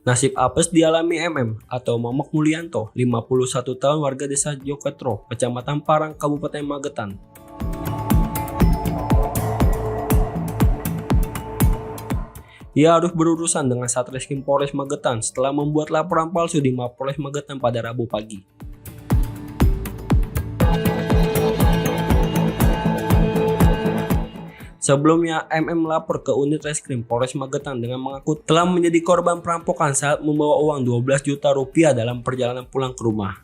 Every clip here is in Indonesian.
Nasib apes dialami MM atau Momok Mulyanto, 51 tahun warga desa Joketro, Kecamatan Parang, Kabupaten Magetan. Ia harus berurusan dengan Satreskrim Polres Magetan setelah membuat laporan palsu di Mapolres Magetan pada Rabu pagi. Sebelumnya, MM melapor ke unit reskrim Polres Magetan dengan mengaku telah menjadi korban perampokan saat membawa uang 12 juta rupiah dalam perjalanan pulang ke rumah.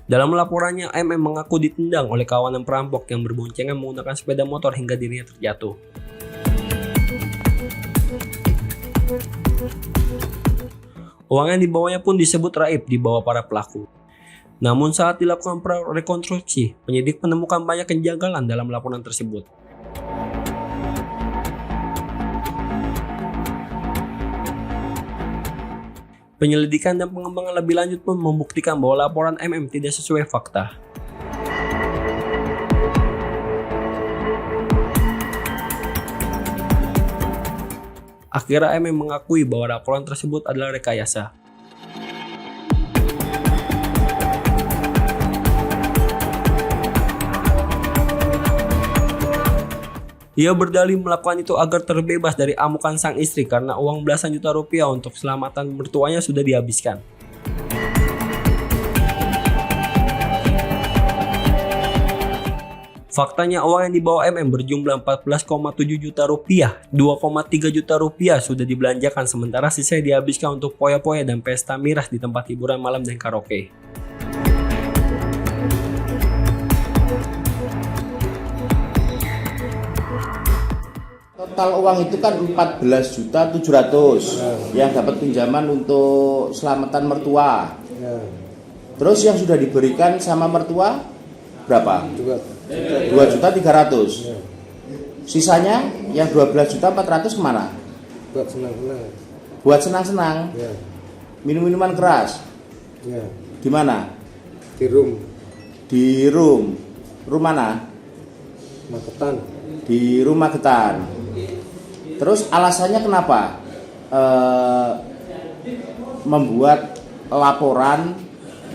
Dalam laporannya, MM mengaku ditendang oleh kawanan perampok yang berboncengan menggunakan sepeda motor hingga dirinya terjatuh. Uang yang dibawanya pun disebut raib dibawa para pelaku. Namun saat dilakukan rekonstruksi, penyidik menemukan banyak kejanggalan dalam laporan tersebut. Penyelidikan dan pengembangan lebih lanjut pun membuktikan bahwa laporan MM tidak sesuai fakta. Akhirnya MM mengakui bahwa laporan tersebut adalah rekayasa. Ia berdalih melakukan itu agar terbebas dari amukan sang istri karena uang belasan juta rupiah untuk keselamatan mertuanya sudah dihabiskan. Faktanya uang yang dibawa MM berjumlah 14,7 juta rupiah, 2,3 juta rupiah sudah dibelanjakan sementara sisa dihabiskan untuk poya-poya dan pesta miras di tempat hiburan malam dan karaoke. Total uang itu kan 14.700.000 yang dapat pinjaman untuk selamatan mertua. Terus yang sudah diberikan sama mertua berapa? 2.300.000. Sisanya yang 12.400.000 kemana? Buat senang-senang. Buat senang-senang. Ya. Minum-minuman keras. Ya. Di mana? Di room. Di room. Room mana? Magetan. Di rumah Magetan. Terus alasannya kenapa membuat laporan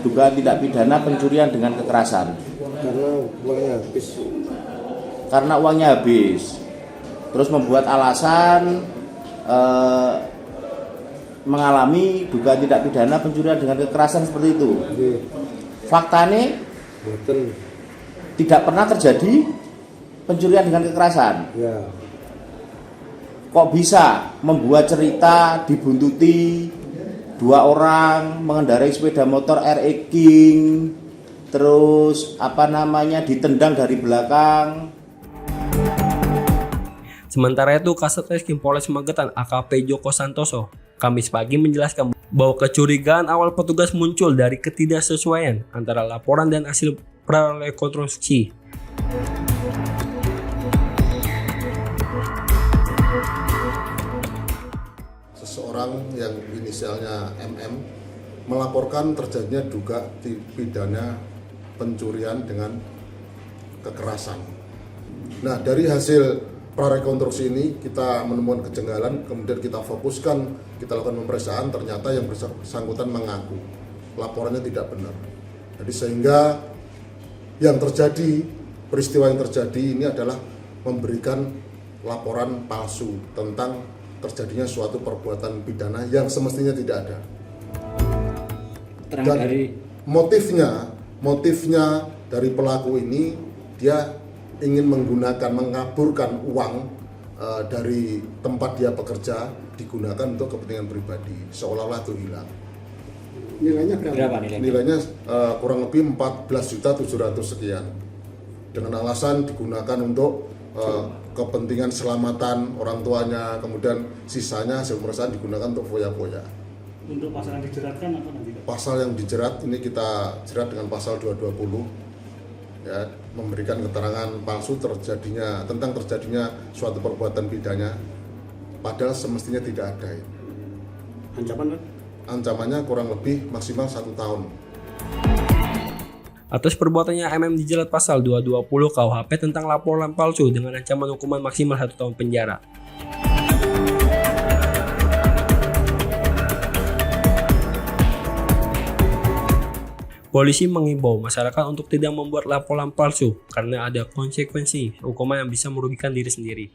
dugaan tindak pidana pencurian dengan kekerasan? Karena uangnya habis. Terus membuat alasan mengalami dugaan tindak pidana pencurian dengan kekerasan seperti itu. Faktanya tidak pernah terjadi pencurian dengan kekerasan. Ya. Kok bisa membuat cerita dibuntuti 2 orang mengendarai sepeda motor RX King, terus ditendang dari belakang. Sementara itu, Kasat Reskrim Polres Magetan AKP Joko Santoso Kamis pagi menjelaskan bahwa kecurigaan awal petugas muncul dari ketidaksesuaian antara laporan dan hasil prarekonstruksi. Seseorang yang inisialnya MM melaporkan terjadinya duga pidana pencurian dengan kekerasan. Nah, dari hasil prarekonstruksi ini kita menemukan kejanggalan, kemudian kita fokuskan, kita lakukan pemeriksaan, ternyata yang bersangkutan mengaku laporannya tidak benar. Jadi sehingga yang terjadi, peristiwa yang terjadi ini adalah memberikan laporan palsu tentang terjadinya suatu perbuatan pidana yang semestinya tidak ada. Dan motifnya dari pelaku ini, dia ingin mengaburkan uang dari tempat dia bekerja, digunakan untuk kepentingan pribadi, seolah-olah itu hilang. Nilainya berapa? Nilainya kurang lebih 14.700.000 sekian. Dengan alasan digunakan untuk kepentingan selamatan orang tuanya, kemudian sisanya hasil pemeriksaan digunakan untuk foya-foya. Untuk pasal yang dijeratkan apa nanti? Pasal yang dijerat ini kita jerat dengan pasal 220, ya, memberikan keterangan palsu tentang terjadinya suatu perbuatan pidana, padahal semestinya tidak ada. Ancaman? Ancamannya kurang lebih maksimal 1 tahun. Atas perbuatannya MM dijerat pasal 220 KUHP tentang laporan palsu dengan ancaman hukuman maksimal 1 tahun penjara. Polisi mengimbau masyarakat untuk tidak membuat laporan palsu karena ada konsekuensi hukuman yang bisa merugikan diri sendiri.